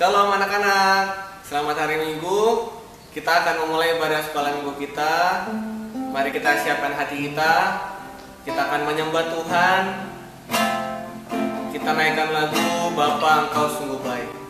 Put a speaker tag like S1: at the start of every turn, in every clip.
S1: Shalom anak-anak, selamat hari Minggu. Kita akan memulai ibadah sekolah minggu kita. Mari kita siapkan hati kita. Kita akan menyembah Tuhan. Kita naikkan lagu Bapa Engkau Sungguh Baik.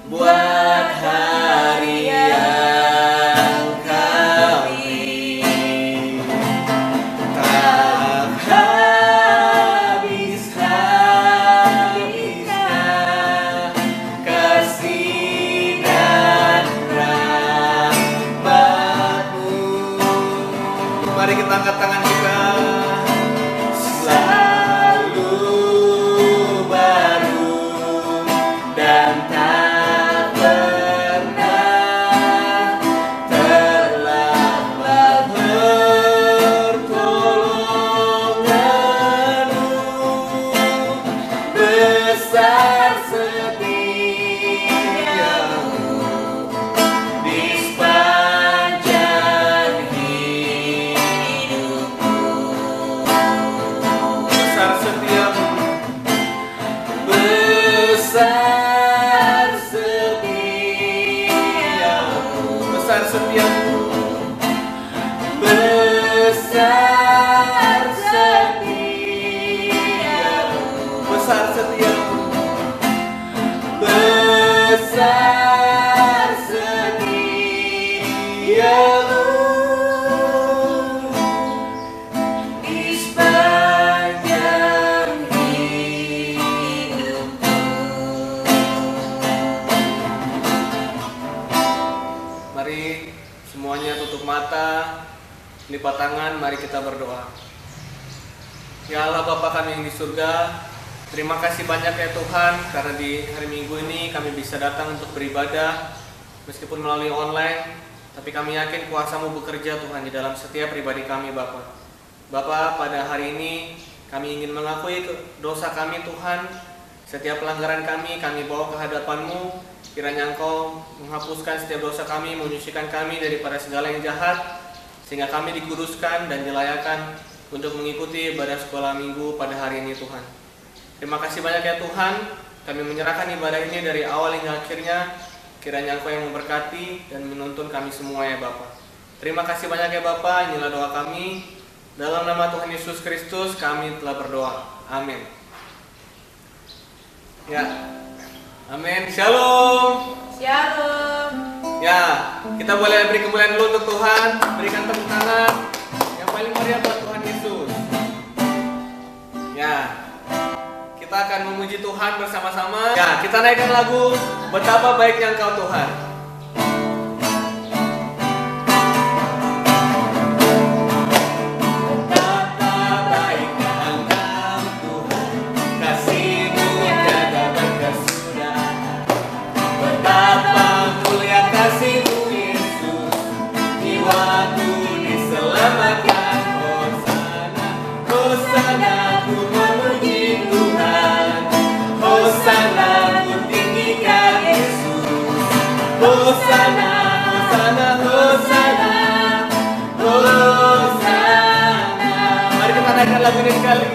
S2: Buat hari yang
S1: angkat tangan kita. Selalu baru dan tak pernah terlambat pertolonganmu. Besar setiamu di sepanjang hidupku. Besar setiamu, besar setiamu, besar setiamu, besar setiamu, besar setiamu, besar setiamu di sepanjang hidupku. Mari semuanya tutup mata, lipat tangan, mari kita berdoa. Ya Allah Bapa kami yang di surga, terima kasih banyak ya Tuhan, karena di hari Minggu ini kami bisa datang untuk beribadah, meskipun melalui online, tapi kami yakin kuasa-Mu bekerja Tuhan di dalam setiap pribadi kami Bapa. Bapa, pada hari ini kami ingin mengakui dosa kami Tuhan, setiap pelanggaran kami bawa ke hadapan-Mu, kiranya Engkau menghapuskan setiap dosa kami, menyucikan kami daripada segala yang jahat, sehingga kami dikuduskan dan dilayakkan untuk mengikuti ibadah sekolah minggu pada hari ini Tuhan. Terima kasih banyak ya Tuhan, kami menyerahkan ibadah ini dari awal hingga akhirnya, kiranya Engkau yang memberkati dan menuntun kami semua ya Bapa. Terima kasih banyak ya Bapa, inilah doa kami. Dalam nama Tuhan Yesus Kristus kami telah berdoa. Amin. Ya, amin. Shalom.
S2: Shalom.
S1: Ya, kita boleh beri kemuliaan dulu untuk Tuhan. Berikan tepuk tangan yang paling meriah buat Tuhan Yesus. Ya, kita akan memuji Tuhan bersama-sama. Ya, kita naikkan lagu Betapa Baiknya Engkau Tuhan. Hosana, Hosana, Hosana, Hosana. Mari kita naikkan lagu ini sekali.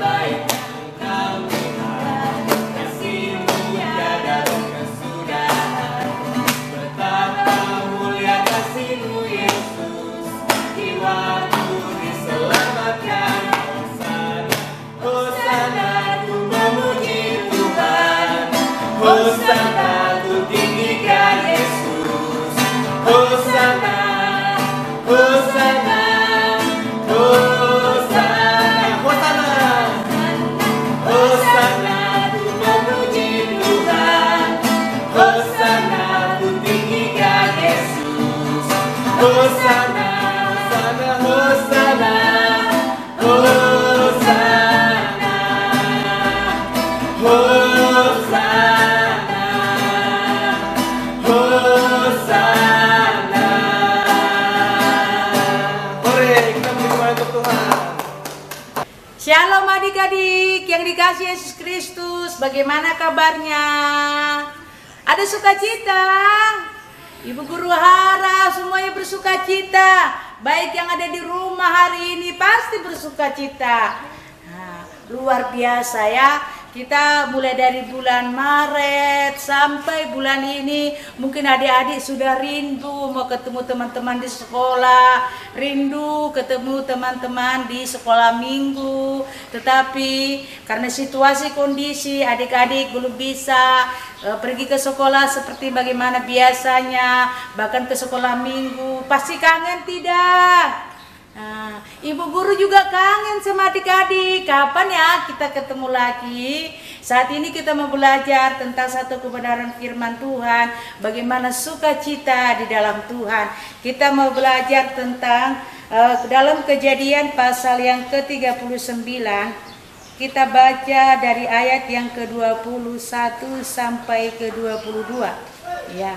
S1: Baik Engkau Tuhan, kasih-Mu tiada kesudahan. Betapa mulia kasih-Mu Yesus, jiwaku diselamatkan. Hosana, Hosana, ku memuji Tuhan. Hosana, Hosana, Hosana, Hosana, Hosana, Hosana, ku memuji Tuhan. Hosana, ku tinggikan Yesus. Hosana, Hosana, Hosana, Hosana, Hosana, Hosana.
S2: Shalom adik-adik yang dikasihi Yesus Kristus, bagaimana kabarnya? Ada sukacita? Ibu guru harap semuanya bersukacita. Baik yang ada di rumah hari ini pasti bersukacita. Nah, luar biasa ya. Kita mulai dari bulan Maret sampai bulan ini, mungkin adik-adik sudah rindu mau ketemu teman-teman di sekolah, rindu ketemu teman-teman di sekolah minggu. Tetapi karena situasi kondisi adik-adik belum bisa pergi ke sekolah seperti bagaimana biasanya, bahkan ke sekolah minggu. Pasti kangen tidak? Nah, ibu guru juga kangen sama adik-adik. Kapan ya kita ketemu lagi? Saat ini kita mau belajar tentang satu kebenaran firman Tuhan, bagaimana sukacita di dalam Tuhan. Kita mau belajar tentang dalam Kejadian pasal yang ke-39, kita baca dari ayat yang ke-21 sampai ke-22. Ya,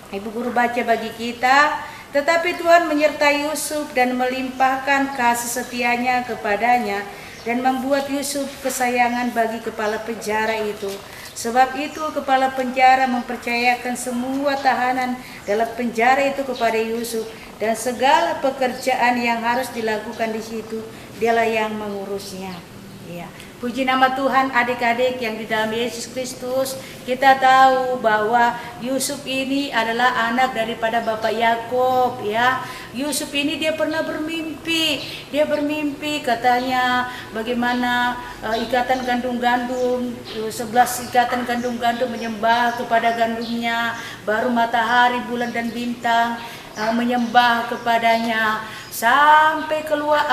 S2: Ibu Guru baca bagi kita. Tetapi Tuhan menyertai Yusuf dan melimpahkan kasih setianya kepadanya dan membuat Yusuf kesayangan bagi kepala penjara itu. Sebab itu kepala penjara mempercayakan semua tahanan dalam penjara itu kepada Yusuf, dan segala pekerjaan yang harus dilakukan di situ dialah yang mengurusnya. Ya. Puji nama Tuhan, adik-adik yang di dalam Yesus Kristus. Kita tahu bahwa Yusuf ini adalah anak daripada Bapak Yakub, ya. Yusuf ini dia pernah bermimpi. Dia bermimpi katanya bagaimana ikatan gandum-gandum, 11 ikatan gandum-gandum menyembah kepada gandumnya, baru matahari, bulan dan bintang menyembah kepadanya, sampai keluar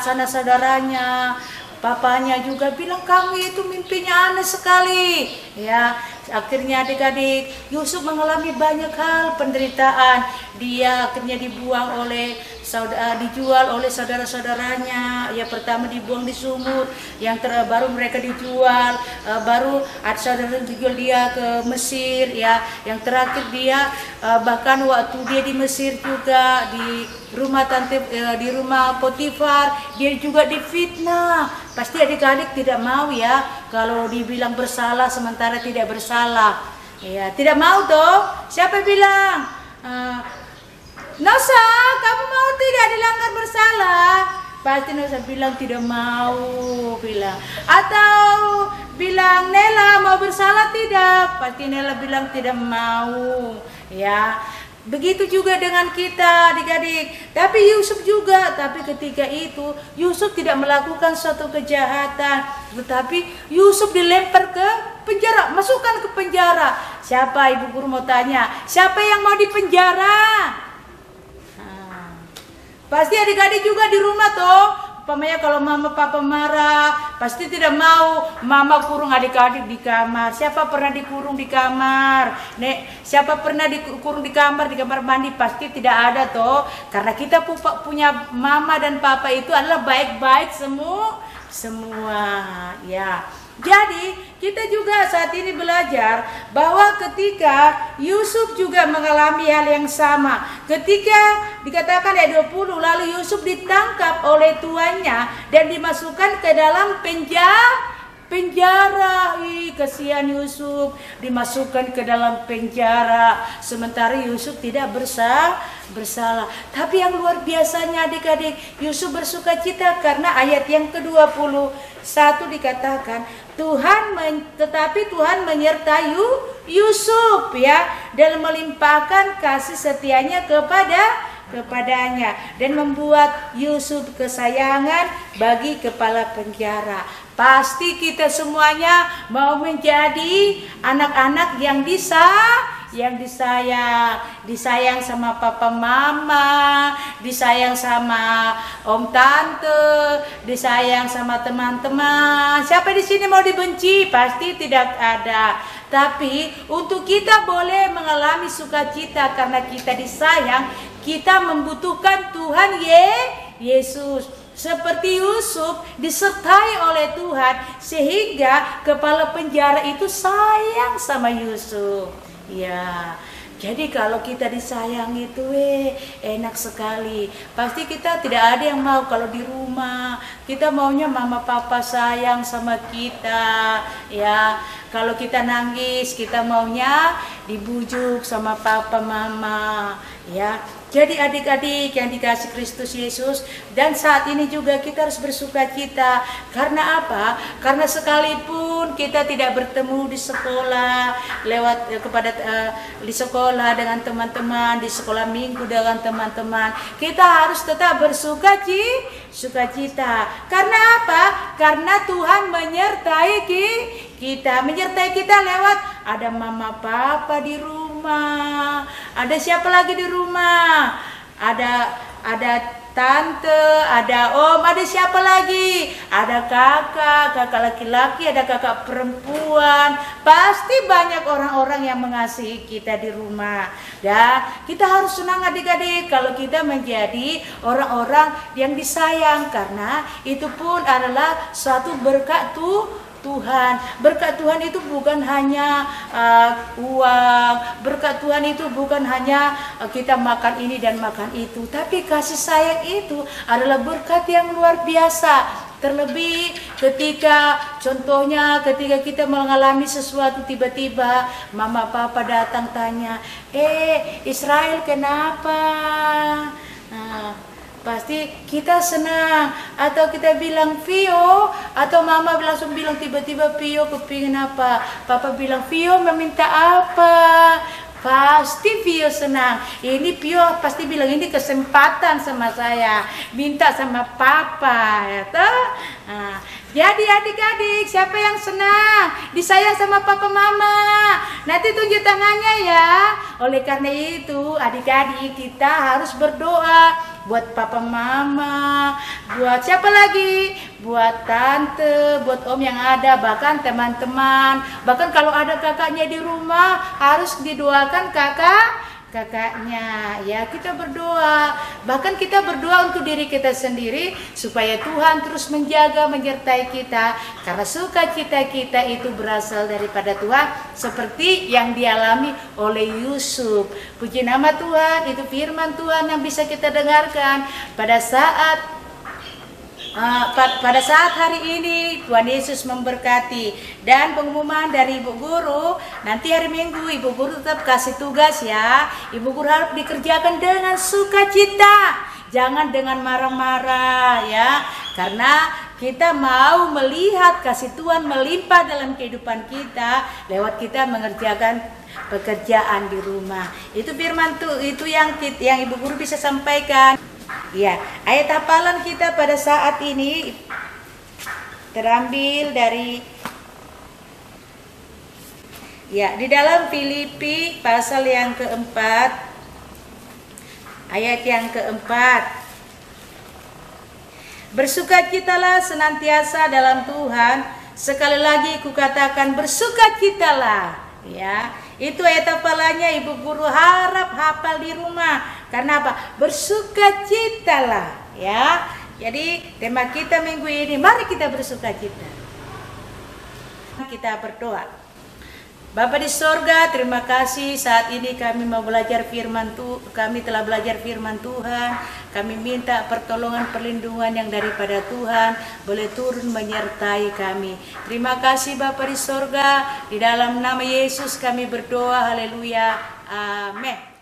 S2: sanak saudaranya. Papanya juga bilang, kamu itu mimpinya aneh sekali. Ya, akhirnya adik-adik, Yusuf mengalami banyak hal penderitaan. Dia akhirnya dibuang oleh dijual oleh saudara-saudaranya. Ya, pertama dibuang di sumur, yang baru mereka dijual, baru ada saudara dijual dia ke Mesir. Ya, yang terakhir dia bahkan waktu dia di Mesir juga di rumah Potifar, dia juga difitnah. Pasti adik-adik tidak mau ya kalau dibilang bersalah sementara tidak bersalah. Ya, tidak mau toh. Siapa bilang? Nosa, kamu mau tidak dilanggar bersalah? Pasti Nosa bilang tidak mau, bilang. Atau bilang, Nela mau bersalah tidak? Pasti Nela bilang tidak mau. Ya, begitu juga dengan kita adik-adik. Tapi Yusuf juga, tapi ketika itu Yusuf tidak melakukan suatu kejahatan, tetapi Yusuf dilempar ke penjara, masukkan ke penjara. Siapa, Ibu Guru mau tanya, siapa yang mau di penjara? Pasti adik-adik juga di rumah toh. Umpamanya kalau mama papa marah, pasti tidak mau mama kurung adik-adik di kamar. Siapa pernah dikurung di kamar? Nek, siapa pernah dikurung di kamar mandi? Pasti tidak ada toh. Karena kita punya mama dan papa itu adalah baik-baik semua. Ya. Jadi kita juga saat ini belajar bahwa ketika Yusuf juga mengalami hal yang sama. Ketika dikatakan ayat 20, lalu Yusuf ditangkap oleh tuannya dan dimasukkan ke dalam penjara. Kasihan Yusuf, dimasukkan ke dalam penjara, sementara Yusuf tidak bersalah. Tapi yang luar biasanya adik-adik, Yusuf bersukacita karena ayat yang ke-21 dikatakan tetapi Tuhan menyertai Yusuf ya, dan melimpahkan kasih setianya kepadanya dan membuat Yusuf kesayangan bagi kepala penjara. Pasti kita semuanya mau menjadi anak-anak yang disayang sama papa mama, disayang sama om tante, disayang sama teman-teman. Siapa di sini mau dibenci? Pasti tidak ada. Tapi untuk kita boleh mengalami sukacita karena kita disayang, kita membutuhkan Tuhan Yesus. Seperti Yusuf disertai oleh Tuhan sehingga kepala penjara itu sayang sama Yusuf. Ya, jadi kalau kita disayang itu enak sekali. Pasti kita tidak ada yang mau kalau di rumah. Kita maunya mama papa sayang sama kita. Ya, kalau kita nangis kita maunya dibujuk sama papa mama. Ya. Jadi adik-adik yang dikasih Kristus Yesus, dan saat ini juga kita harus bersukacita. Karena apa? Karena sekalipun kita tidak bertemu di sekolah, di sekolah dengan teman-teman, di sekolah minggu dengan teman-teman, kita harus tetap bersukacita. Karena apa? Karena Tuhan menyertai kita lewat ada mama papa di rumah. Ada siapa lagi di rumah? Ada tante, ada om, ada siapa lagi? Ada kakak laki-laki, ada kakak perempuan. Pasti banyak orang-orang yang mengasihi kita di rumah. Dan kita harus senang adik-adik kalau kita menjadi orang-orang yang disayang, karena itu pun adalah suatu berkat Tuhan. Berkat Tuhan itu bukan hanya uang. Berkat Tuhan itu bukan hanya kita makan ini dan makan itu, tapi kasih sayang itu adalah berkat yang luar biasa. Terlebih ketika contohnya ketika kita mengalami sesuatu, tiba-tiba mama papa datang tanya, Israel kenapa? Pasti kita senang, atau kita bilang Vio, atau mama langsung bilang tiba-tiba Vio kepingin apa, papa bilang Vio meminta apa, pasti Vio senang. Ini Vio pasti bilang ini kesempatan sama saya, minta sama papa, ya toh? Jadi adik-adik, siapa yang senang disayang sama papa mama? Nanti tunjuk tangannya ya. Oleh karena itu adik-adik, kita harus berdoa buat papa mama, buat siapa lagi? Buat tante, buat om yang ada, bahkan teman-teman. Bahkan kalau ada kakaknya di rumah, harus didoakan kakaknya. Ya, kita berdoa. Bahkan kita berdoa untuk diri kita sendiri supaya Tuhan terus menjaga, menyertai kita, karena sukacita kita itu berasal daripada Tuhan, seperti yang dialami oleh Yusuf. Puji nama Tuhan, itu firman Tuhan yang bisa kita dengarkan pada saat hari ini. Tuhan Yesus memberkati. Dan pengumuman dari Ibu Guru, nanti hari Minggu Ibu Guru tetap kasih tugas ya. Ibu Guru harus dikerjakan dengan sukacita, jangan dengan marah-marah ya. Karena kita mau melihat kasih Tuhan melimpah dalam kehidupan kita lewat kita mengerjakan pekerjaan di rumah. Itu firman itu yang Ibu Guru bisa sampaikan. Ya, ayat hafalan kita pada saat ini terambil dari di dalam Filipi pasal yang keempat, ayat yang keempat. Bersukacitalah senantiasa dalam Tuhan. Sekali lagi kukatakan bersukacitalah. Ya, itu ayat hafalannya Ibu Guru harap hafal di rumah. Karena apa? Bersukacitalah, ya. Jadi tema kita minggu ini, mari kita bersukacita. Kita berdoa. Bapa di sorga, terima kasih saat ini kami mau belajar firman Tuhan. Kami telah belajar firman Tuhan. Kami minta pertolongan perlindungan yang daripada Tuhan boleh turun menyertai kami. Terima kasih Bapa di sorga. Di dalam nama Yesus kami berdoa. Haleluya. Amin.